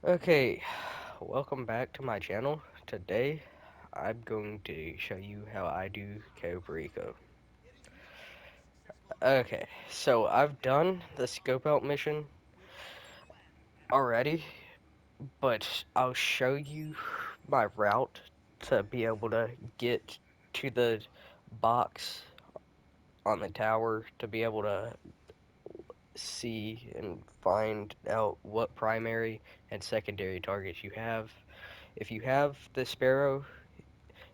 Okay, welcome back to my channel. Today, I'm going to show you how I do Cayo Perico. Okay, so I've done the scope out mission already, but I'll show you my route to be able to get to the box on the tower to be able to see and find out what primary and secondary targets you have. If you have the Sparrow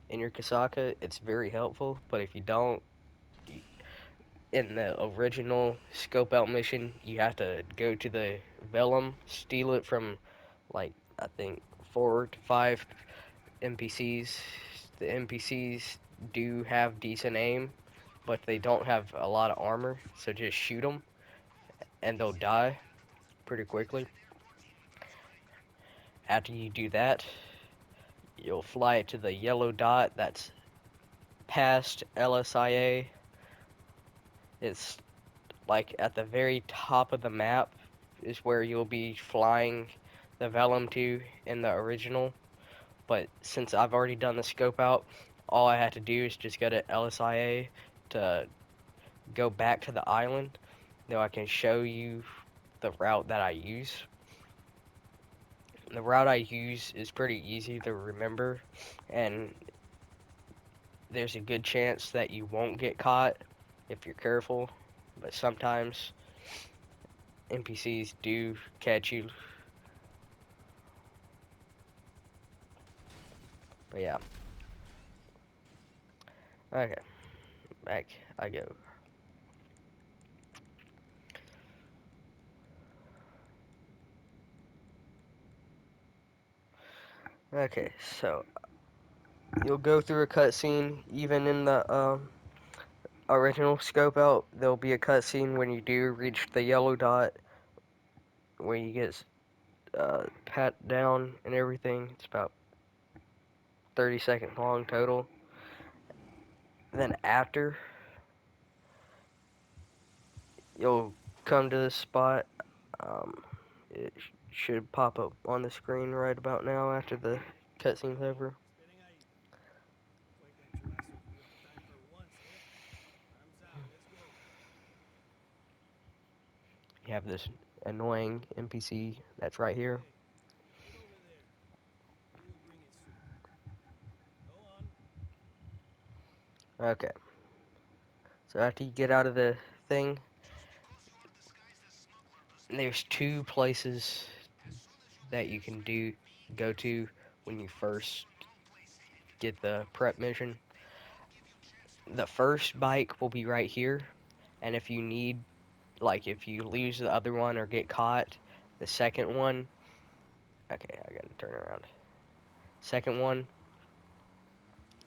in your Kasaka, it's very helpful. But if you don't, in the original scope out mission, you have to go to the Vellum, steal it from, like, I think 4 to 5 NPCs. The NPCs do have decent aim, but they don't have a lot of armor, so just shoot them and they'll die pretty quickly. After you do that, you'll fly to the yellow dot that's past LSIA. It's like at the very top of the map is where you'll be flying the Vellum to in the original. But since I've already done the scope out, all I had to do is just go to LSIA to go back to the island. Now I can show you the route that I use. The route I use is pretty easy to remember, and there's a good chance that you won't get caught if you're careful, but sometimes NPCs do catch you. But yeah, okay, back I go. Okay, so you'll go through a cutscene. Even in the original scope out, there'll be a cutscene when you do reach the yellow dot, where you get pat down and everything. It's about 30 seconds long total. Then after, you'll come to this spot. Um, it should pop up on the screen right about now after the cutscene's over. You have this annoying NPC that's right here. Okay, so after you get out of the thing, there's two places that you can go to when you first get the prep mission. The first bike will be right here, and if you need, like, if you lose the other one or get caught, the second one, okay, I gotta turn around. Second one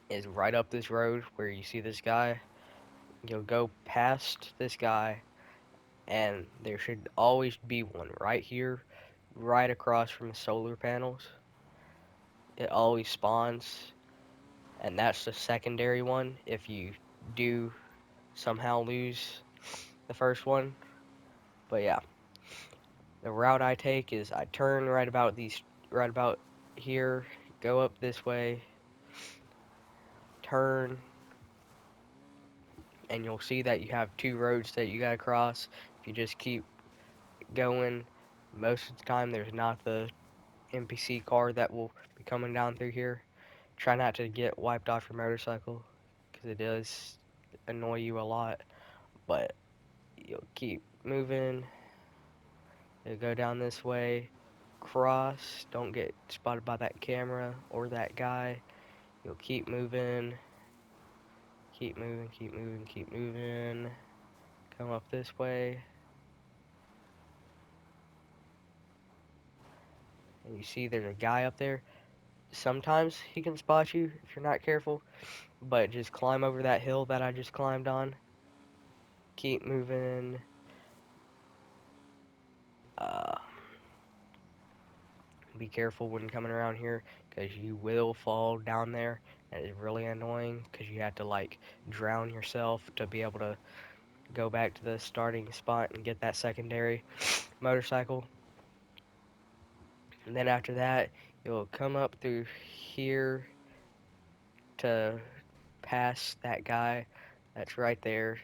is right up this road where you see this guy. You'll go past this guy, and there should always be one right here, right across from the solar panels. It always spawns, and that's the secondary one if you do somehow lose the first one. But yeah, the route I take is I turn right about here, go up this way, turn, and you'll see that you have two roads that you gotta cross. If you just keep going, most of the time there's not the NPC car that will be coming down through here. Try not to get wiped off your motorcycle, because it does annoy you a lot, but you'll keep moving. You'll go down this way, cross, don't get spotted by that camera or that guy. You'll keep moving, keep moving, keep moving, keep moving. Come up this way, and you see there's a guy up there. Sometimes he can spot you if you're not careful, but just climb over that hill that I just climbed on. Keep moving. Uh, be careful when coming around here, because you will fall down there, and it's really annoying because you have to, like, drown yourself to be able to go back to the starting spot and get that secondary motorcycle. And then after that, you'll come up through here to pass that guy that's right there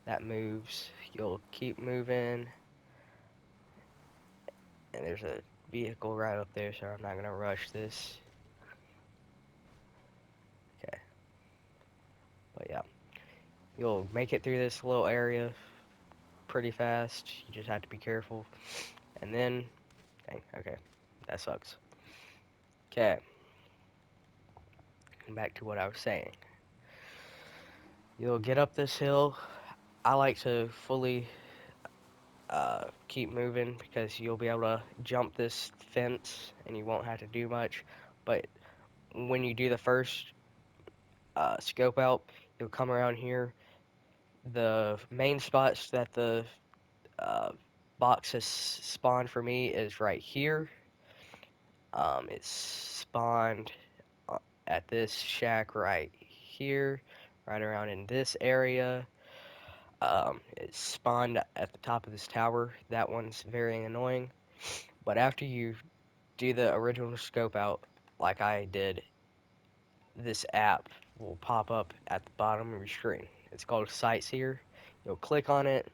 that moves. You'll keep moving, and there's a vehicle right up there, so I'm not gonna rush this. Okay, but yeah, you'll make it through this little area pretty fast. You just have to be careful. And then, dang, okay, that sucks. Okay, back to what I was saying. You'll get up this hill. I like to fully keep moving because you'll be able to jump this fence and you won't have to do much. But when you do the first scope out, you'll come around here. The main spots that the uh, box has spawned for me is right here. It's spawned at this shack right here, right around in this area. It's spawned at the top of this tower. That one's very annoying. But after you do the original scope out, like I did, this app will pop up at the bottom of your screen. It's called Sightseer. You'll click on it.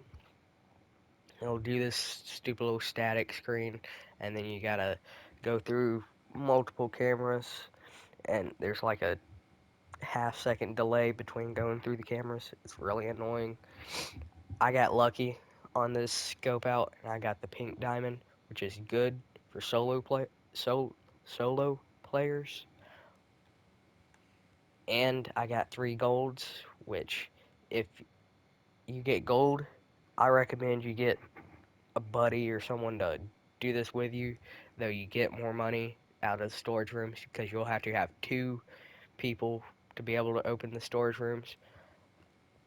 It'll do this stupid little static screen, and then you gotta go through multiple cameras, and there's like a half-second delay between going through the cameras. It's really annoying. I got lucky on this scope out, and I got the pink diamond, which is good for solo players. And I got 3 golds, which if you get gold, I recommend you get a buddy or someone to do this with you, though you get more money out of the storage rooms because you'll have to have 2 people to be able to open the storage rooms.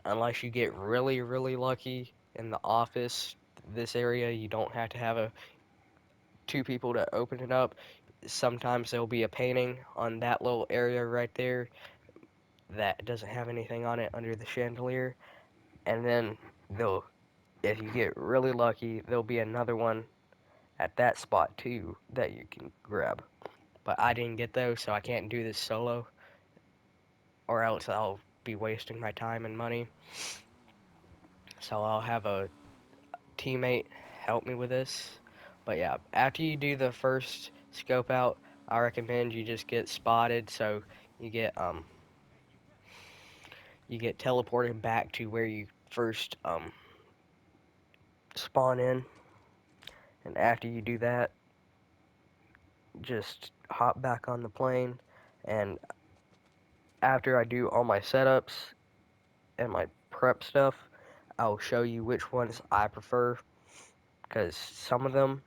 Unless you get really, really lucky in the office, this area, you don't have to have 2 people to open it up. Sometimes there'll be a painting on that little area right there that doesn't have anything on it under the chandelier, and then they'll, if you get really lucky, there'll be another one at that spot too that you can grab. But I didn't get those, so I can't do this solo, or else I'll be wasting my time and money. So I'll have a teammate help me with this. But yeah, after you do the first scope out, I recommend you just get spotted, so you get um you get teleported back to where you first spawn in. And after you do that, just hop back on the plane. And after I do all my setups and my prep stuff, I'll show you which ones I prefer. Because some of them,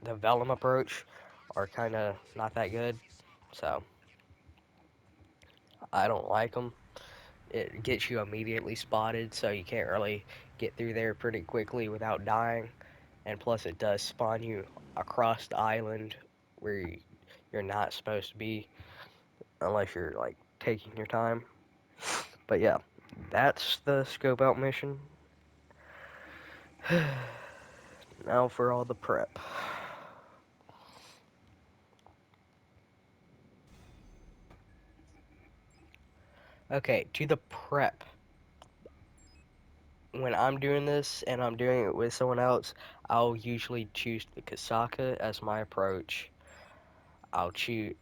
the Vellum approach, are kind of not that good. So I don't like them. It gets you immediately spotted, so you can't really get through there pretty quickly without dying. And plus, it does spawn you across the island where you're not supposed to be unless you're like taking your time. But yeah, that's the scope out mission. Now for all the prep. Okay, to the prep. When I'm doing this and I'm doing it with someone else, I'll usually choose the Kasaka as my approach. I'll choose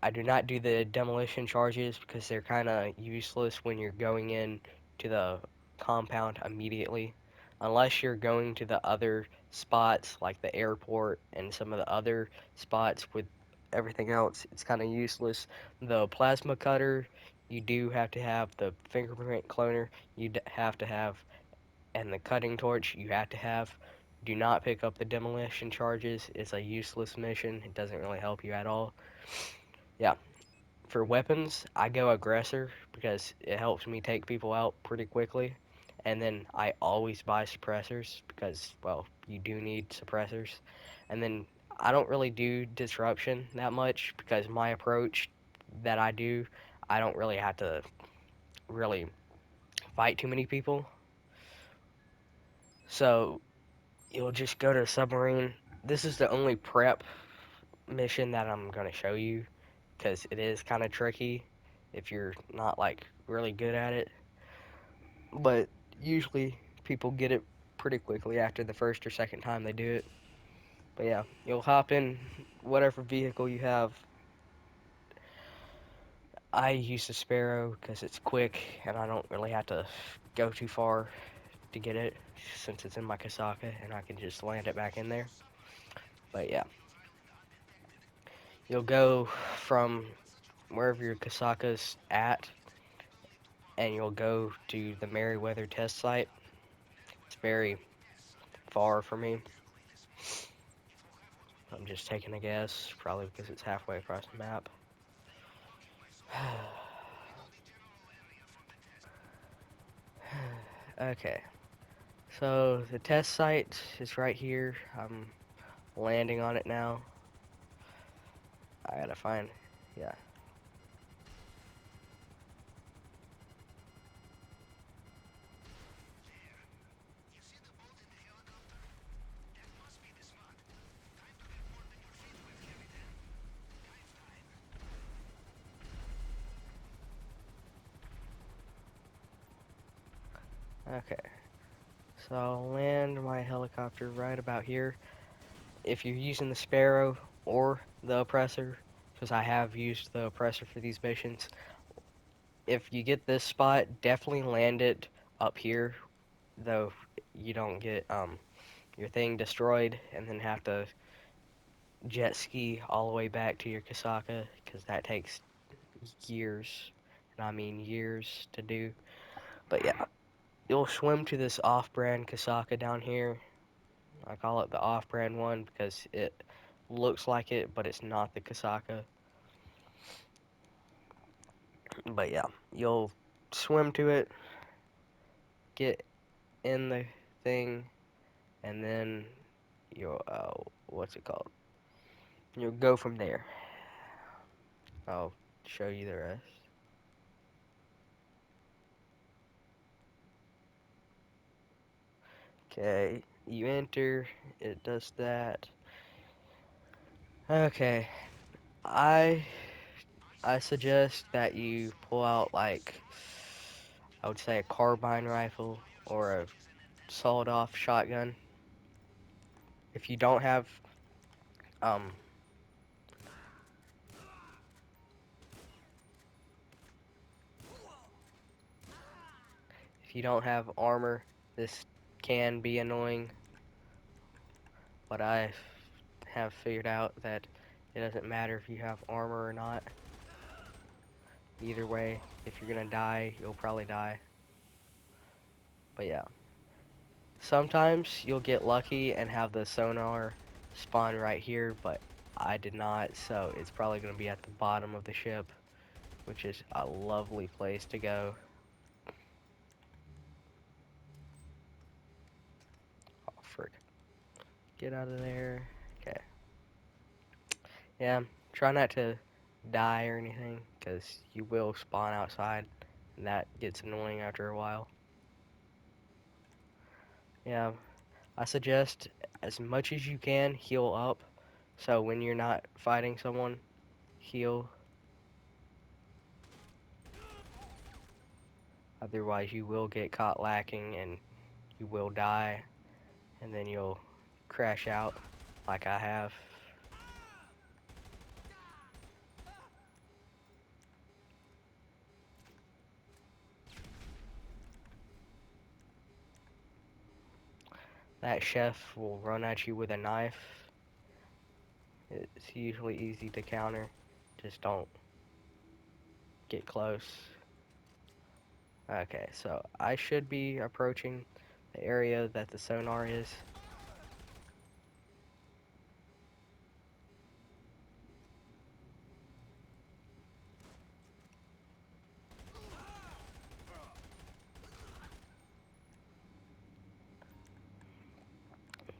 I do not do the demolition charges because they're kind of useless when you're going in to the compound immediately. Unless you're going to the other spots like the airport and some of the other spots with everything else, it's kind of useless. The plasma cutter, you do have to have the fingerprint cloner, have to have, and the cutting torch, you have to have. Do not pick up the demolition charges. It's a useless mission. It doesn't really help you at all. Yeah, for weapons, I go aggressor because it helps me take people out pretty quickly. And then I always buy suppressors because, well, you do need suppressors. And then I don't really do disruption that much because my approach that I do, I don't really have to really fight too many people. So you'll just go to a submarine, this is the only prep mission that I'm gonna show you, because it is kind of tricky if you're not like really good at it. But usually people get it pretty quickly after the first or second time they do it. But yeah, you'll hop in whatever vehicle you have. I use the Sparrow because it's quick and I don't really have to go too far to get it since it's in my Kasaka and I can just land it back in there. But yeah, you'll go from wherever your Kasaka's at and you'll go to the Meriwether test site. It's very far for me. I'm just taking a guess, probably because it's halfway across the map. Okay, so the test site is right here. I'm landing on it now. I gotta find, yeah. Okay, so I'll land my helicopter right about here. If you're using the Sparrow or the Oppressor, because I have used the Oppressor for these missions, if you get this spot, definitely land it up here, though you don't get your thing destroyed and then have to jet ski all the way back to your Kasaka, because that takes years, and I mean years to do. But yeah, you'll swim to this off-brand Kasaka down here. I call it the off-brand one because it looks like it, but it's not the Kasaka. But yeah, you'll swim to it, get in the thing, and then you'll, what's it called? You'll go from there. I'll show you the rest. Okay, you enter, it does that. Okay, I I suggest that you pull out like I would say a carbine rifle or a sawed-off shotgun. If you don't have um if you don't have armor, this can be annoying, but I have figured out that it doesn't matter if you have armor or not. Either way, if you're gonna die, you'll probably die. But yeah. Sometimes you'll get lucky and have the sonar spawn right here, but I did not, so it's probably going to be at the bottom of the ship, which is a lovely place to go. Oh, frick. Get out of there. Okay. Yeah, try not to die or anything, because you will spawn outside, and that gets annoying after a while. Yeah, I suggest as much as you can heal up, so when you're not fighting someone, heal. Otherwise, you will get caught lacking and you will die, and then you'll crash out like I have. That chef will run at you with a knife. It's usually easy to counter. Just don't get close. Okay, so I should be approaching the area that the sonar is.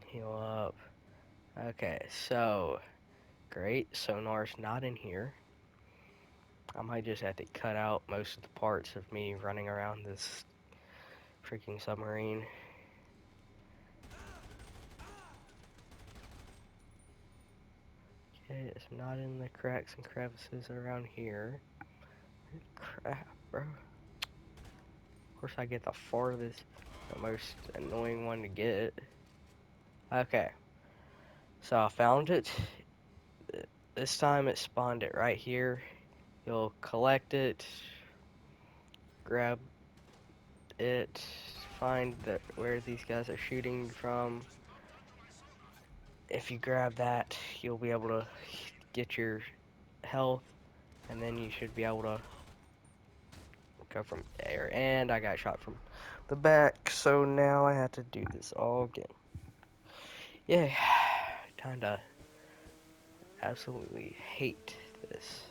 Heal up. Okay, so great. Sonar's not in here. I might just have to cut out most of the parts of me running around this freaking submarine. it's not in the cracks and crevices around here. Crap, bro. Of course I get the farthest, the most annoying one to get. Okay, so I found it. This time it spawned it right here. You'll collect it, grab it, find where these guys are shooting from. If you grab that, you'll be able to get your health, and then you should be able to go from there. And I got shot from the back, so now I have to do this all again. Yeah, kinda absolutely hate this.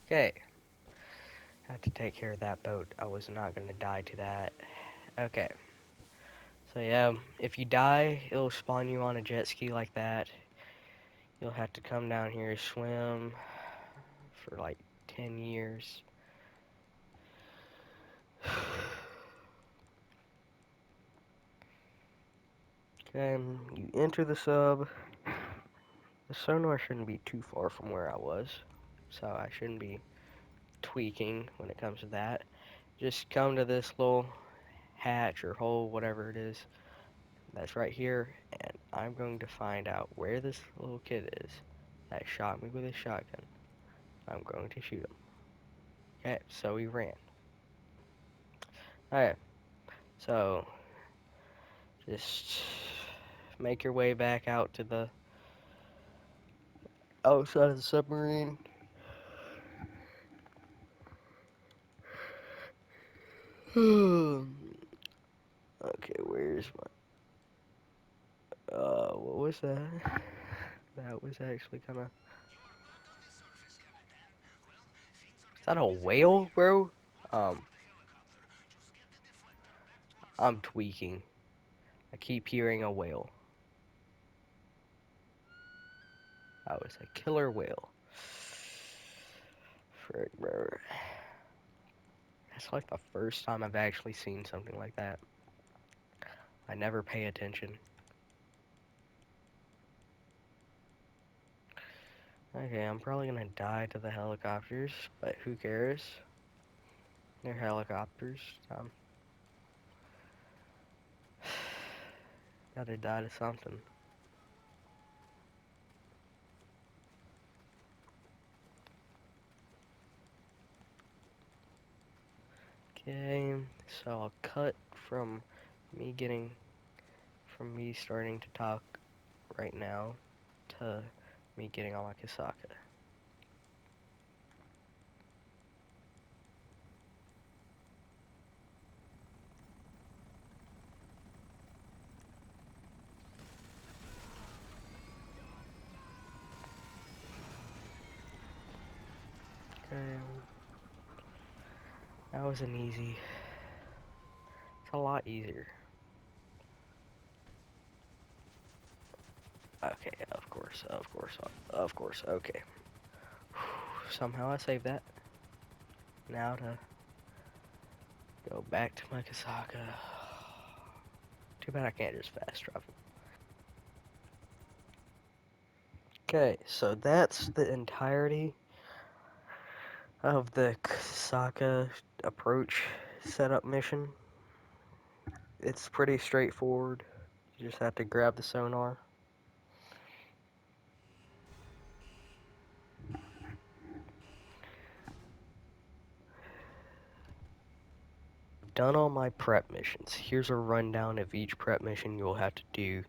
Okay, had to take care of that boat. I was not gonna die to that. Okay, so yeah, if you die, it'll spawn you on a jet ski like that. You'll have to come down here, swim for like 10 years. Okay, you enter the sub. The sonar shouldn't be too far from where I was, so I shouldn't be tweaking when it comes to that. Just come to this little hatch or hole, whatever it is, that's right here, and I'm going to find out where this little kid is that shot me with a shotgun. I'm going to shoot him. Okay, so he ran. Alright, so just make your way back out to the outside of the submarine. Okay, where's my... what was that? That was actually kind of... Is that a whale, bro? Um, I'm tweaking. I keep hearing a whale. That was a killer whale. Frick, bro. That's like the first time I've actually seen something like that. I never pay attention. Okay, I'm probably gonna die to the helicopters, but who cares? They're helicopters. Gotta die to something. Okay, so I'll cut from me getting, from me starting to talk right now to me getting on my Kasaka. Okay, that was an easy. It's a lot easier. Okay, of course, of course, of course, okay. Somehow I saved that. Now to go back to my Kasaka. Too bad I can't just fast travel. Okay, so that's the entirety of the Kasaka approach setup mission. It's pretty straightforward. You just have to grab the sonar. Done all my prep missions. Here's a rundown of each prep mission you'll have to do,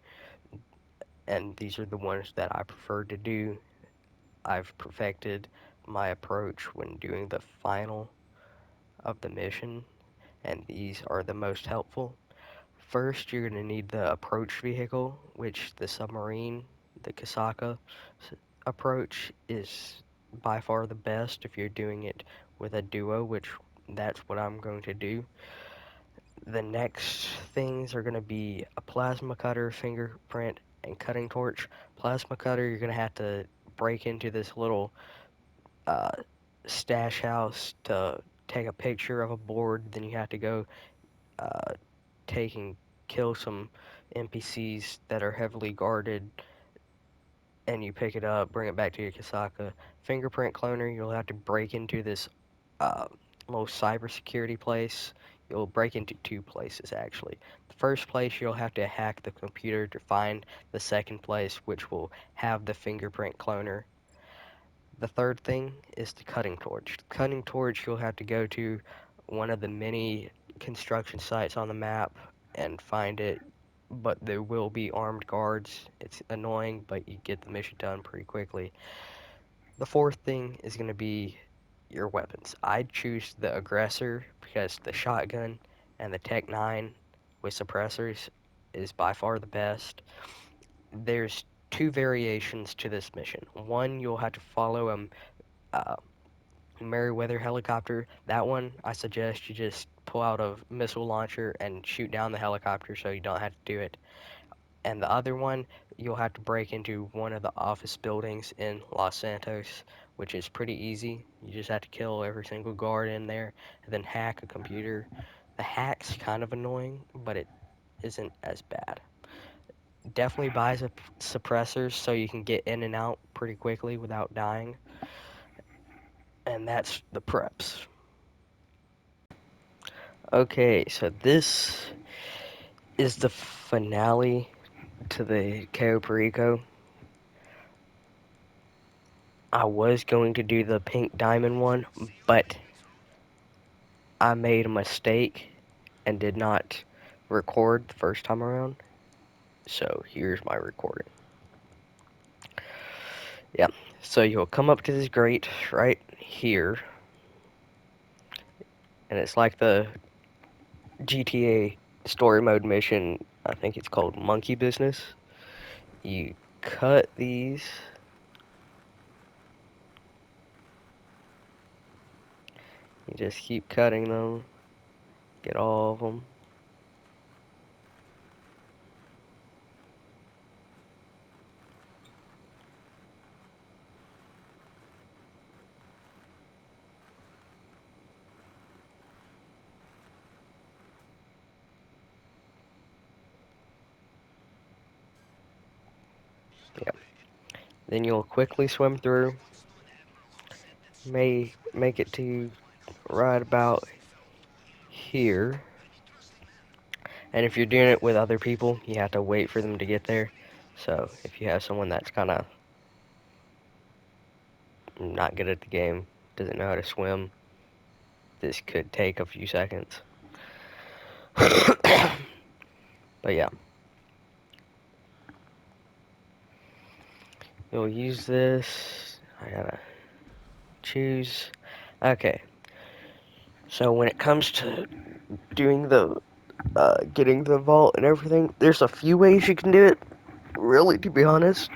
and these are the ones that I prefer to do. I've perfected my approach when doing the final of the mission, and these are the most helpful. First, you're going to need the approach vehicle, which the submarine, the Kasaka approach, is by far the best if you're doing it with a duo, which that's what I'm going to do. The next things are going to be a plasma cutter, fingerprint, and cutting torch. Plasma cutter, you're going to have to break into this little uh, stash house to take a picture of a board. Then you have to go uh, take and kill some NPCs that are heavily guarded, and you pick it up, bring it back to your Kasaka. Fingerprint cloner, you'll have to break into this uh, little cybersecurity place. You'll break into two places actually. The first place you'll have to hack the computer to find the second place, which will have the fingerprint cloner. The third thing is the cutting torch. The cutting torch, you'll have to go to one of the many construction sites on the map and find it, but there will be armed guards. It's annoying, but you get the mission done pretty quickly. The fourth thing is going to be your weapons. I'd choose the aggressor because the shotgun and the Tech 9 with suppressors is by far the best. There's two variations to this mission. One, you'll have to follow a Merryweather helicopter. That one, I suggest you just pull out a missile launcher and shoot down the helicopter so you don't have to do it. And the other one, you'll have to break into one of the office buildings in Los Santos, which is pretty easy. You just have to kill every single guard in there and then hack a computer. The hack's kind of annoying, but it isn't as bad. Definitely buy suppressors so you can get in and out pretty quickly without dying. And that's the preps. Okay, so this is the finale to the Cayo Perico. I was going to do the pink diamond one, but I made a mistake and did not record the first time around. So here's my recording. Yeah, so you'll come up to this grate right here, and it's like the GTA story mode mission. I think it's called Monkey Business. You cut these. You just keep cutting them. Get all of them. Yeah. Then you'll quickly swim through. May make it to right about here. And if you're doing it with other people, you have to wait for them to get there. So if you have someone that's kind of not good at the game, doesn't know how to swim, this could take a few seconds. But yeah. You'll use this. I gotta choose. Okay. So when it comes to doing the getting the vault and everything, there's a few ways you can do it. Really, to be honest,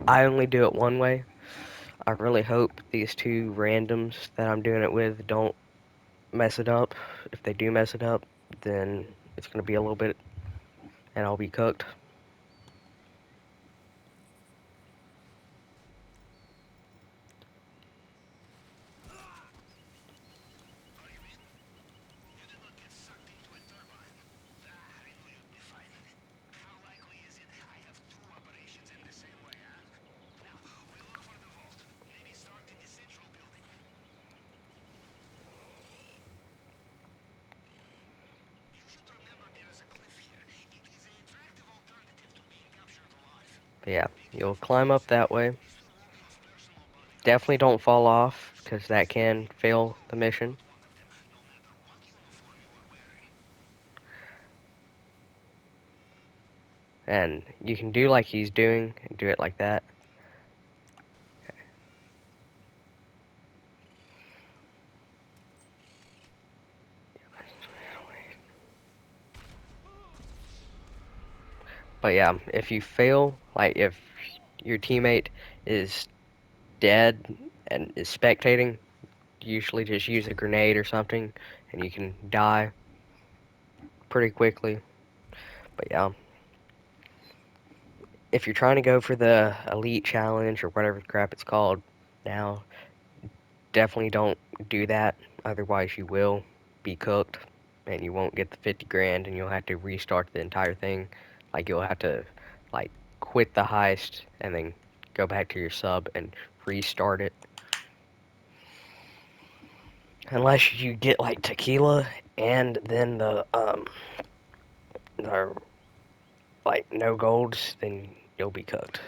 I only do it one way. I really hope these two randoms that I'm doing it with don't mess it up. If they do mess it up, then it's gonna be a little bit, and I'll be cooked. But yeah, you'll climb up that way. Definitely don't fall off, because that can fail the mission. And you can do like he's doing, and do it like that. But yeah, if you fail, like if your teammate is dead and is spectating, usually just use a grenade or something, and you can die pretty quickly. But yeah, if you're trying to go for the elite challenge or whatever crap it's called now, definitely don't do that. Otherwise, you will be cooked, and you won't get the 50 grand, and you'll have to restart the entire thing. Like you'll have to like quit the heist and then go back to your sub and restart it. Unless you get like tequila and then the like no golds, then you'll be cooked.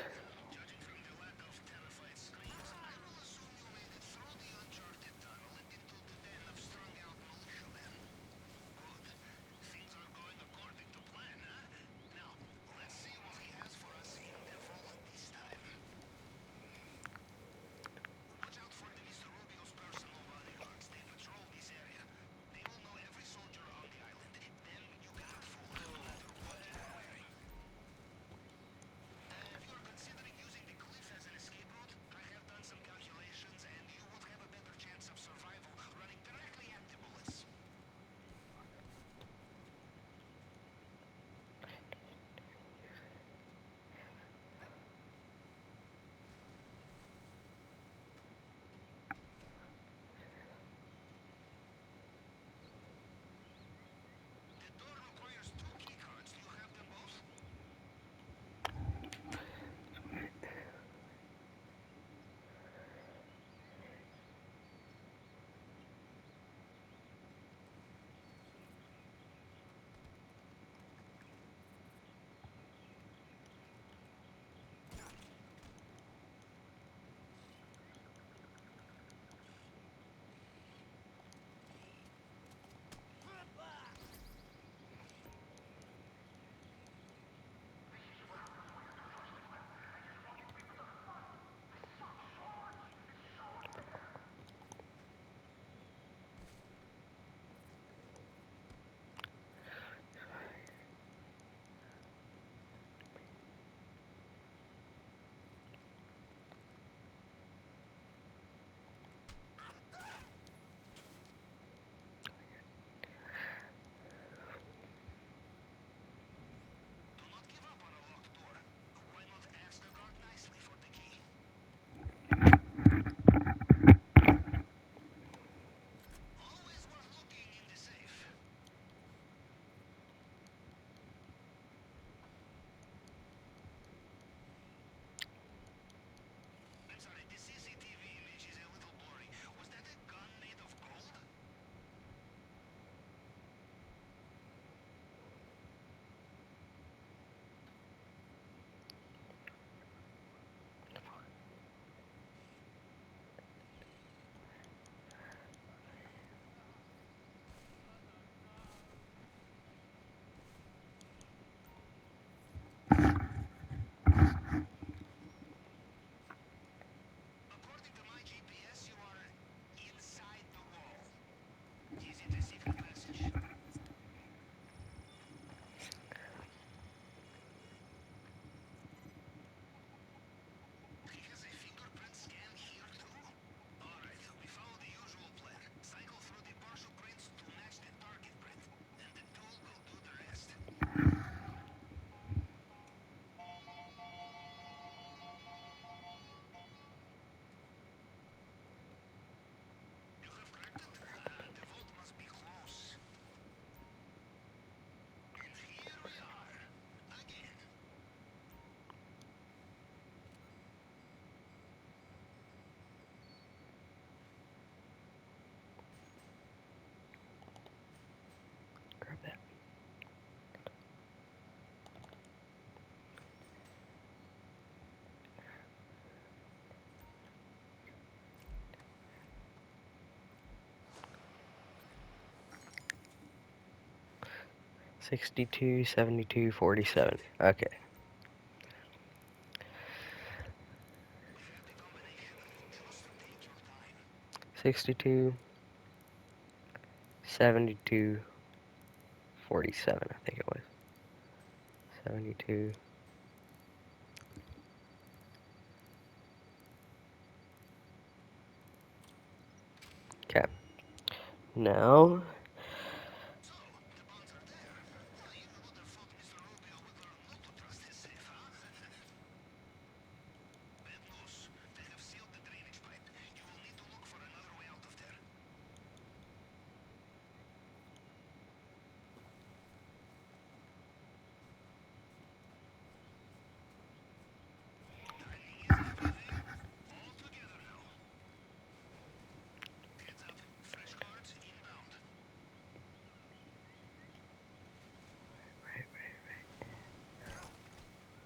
Grab that. 62, 72, 47. Okay. 62, 72, 47, I think it was. 72. Now,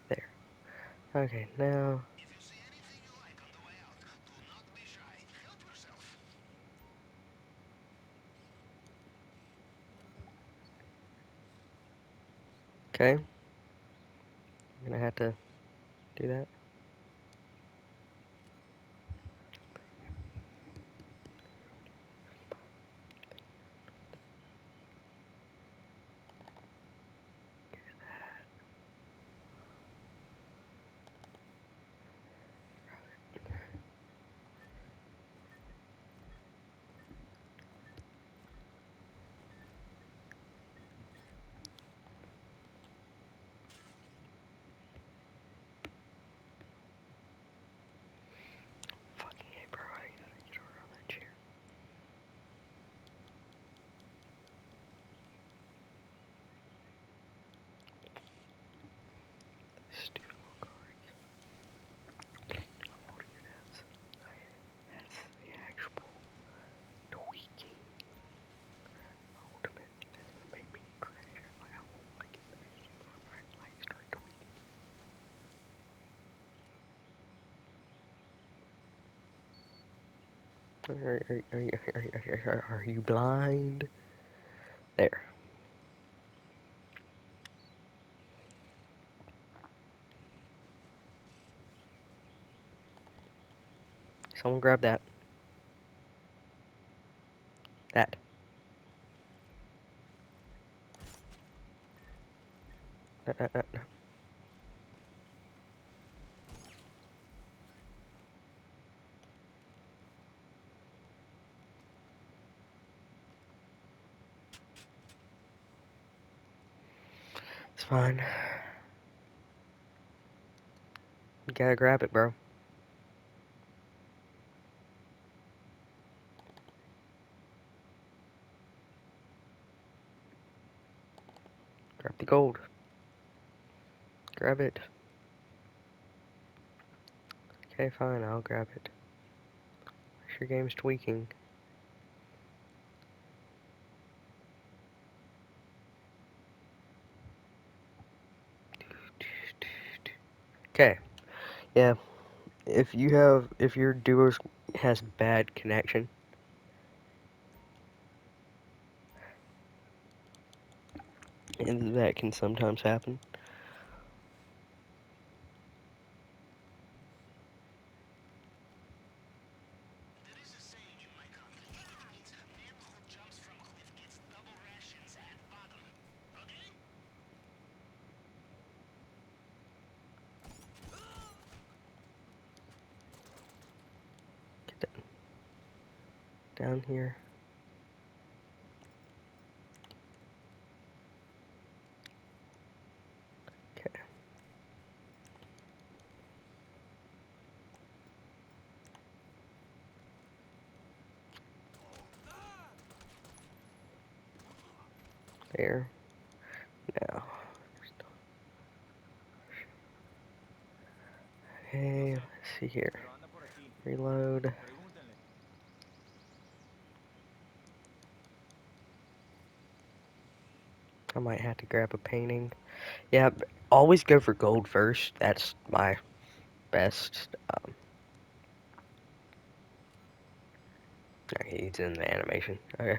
there. Okay, now. Okay. I'm gonna have to do that. Fucking hey, bro. I gotta get over on that chair. Stupid little cards. What are your nuts? That's the actual tweaking ultimate. That's gonna make me crash. Like, I won't like it. Like, start tweaking. Are you blind? There. Someone grab that. That. No. It's fine. You gotta grab it, bro. Grab the gold. Grab it. Okay, fine, I'll grab it. Your game's tweaking. Okay. Yeah. If your duo has bad connection, and that can sometimes happen. Get down here. Okay. There. Now. Okay, let's see here. Reload. I might have to grab a painting. Yeah, always go for gold first. That's my best. Okay, he's in the animation. Okay.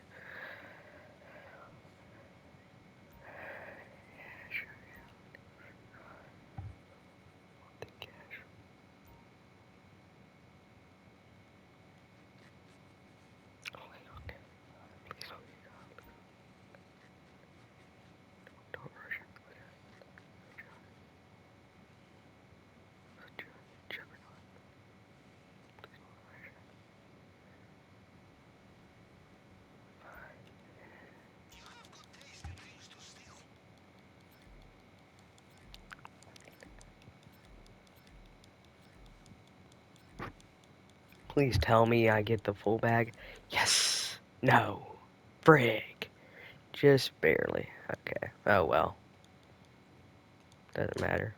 Don't rush it. Please tell me I get the full bag. Yes. No. Frig. Just barely. Okay. Oh well. Doesn't matter.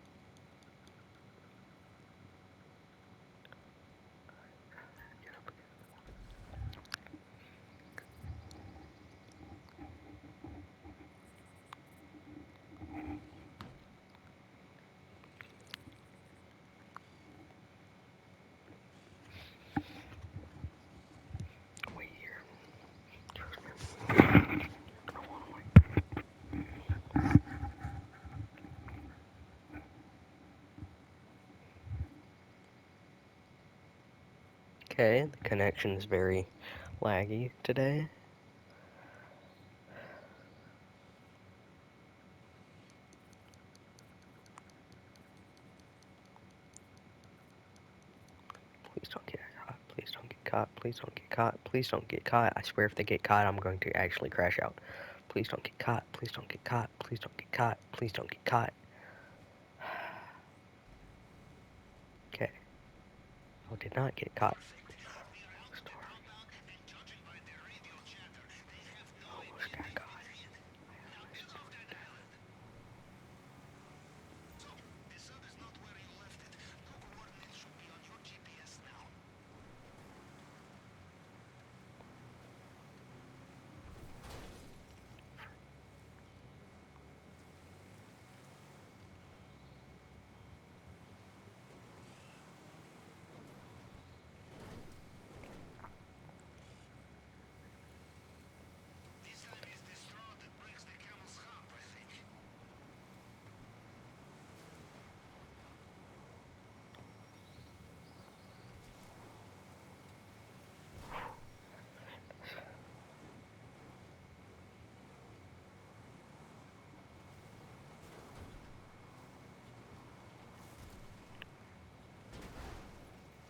Wait here. Okay, the connection is very laggy today. Please don't get caught. Please don't get caught. Please don't get caught. Please don't get caught. I swear if they get caught, I'm going to actually crash out. Please don't get caught. Please don't get caught. Please don't get caught. Please don't get caught. Okay. Oh, did not get caught. Almost got caught.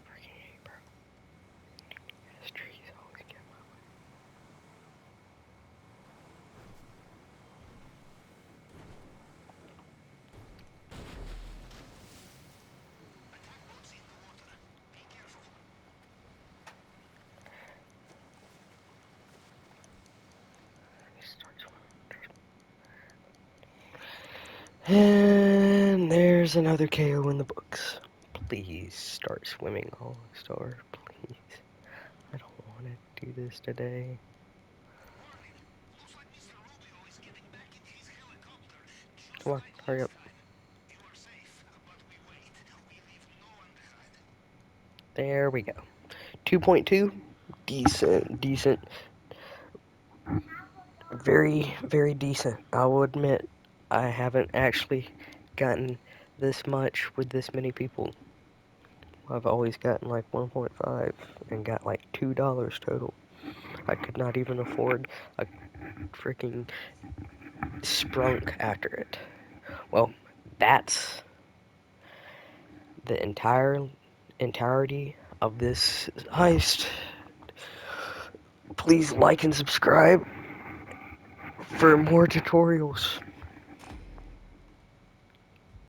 Freaking A, bro. This tree's always getting my way. And there's another KO in the books. Please start swimming, All-Star. Please. I don't want to do this today. Come on, hurry up. There we go. 2.2. Decent. Very, very decent. I will admit, I haven't actually gotten this much with this many people. I've always gotten like 1.5 and got like $2 total. I could not even afford a freaking sprunk after it. Well, that's the entirety of this heist. Please like and subscribe for more tutorials.